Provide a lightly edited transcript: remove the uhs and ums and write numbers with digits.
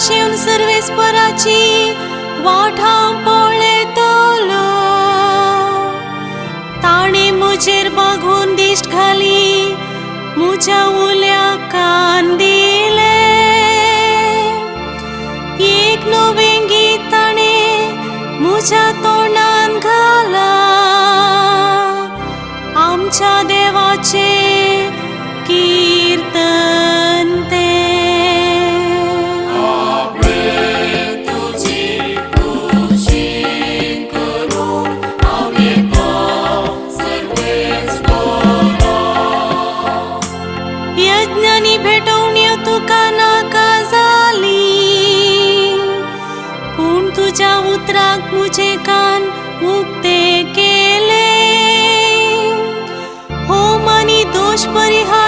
Seven सर्वेस्पराची वाठां पळयतलो। ताणे म्हजेर बघून दिश्ट घाली म्हज्या उल्या कान दिले। एक नवें गीत ताणे म्हज्या तोंडान घाला, आमच्या देवाचे कीर्तन ते। यज्ञानी भेटवण्यो तुका नाका जाली, पूण तुज्या उतराक म्हजे कान उक्ते केले। होम आनी दोश परिहार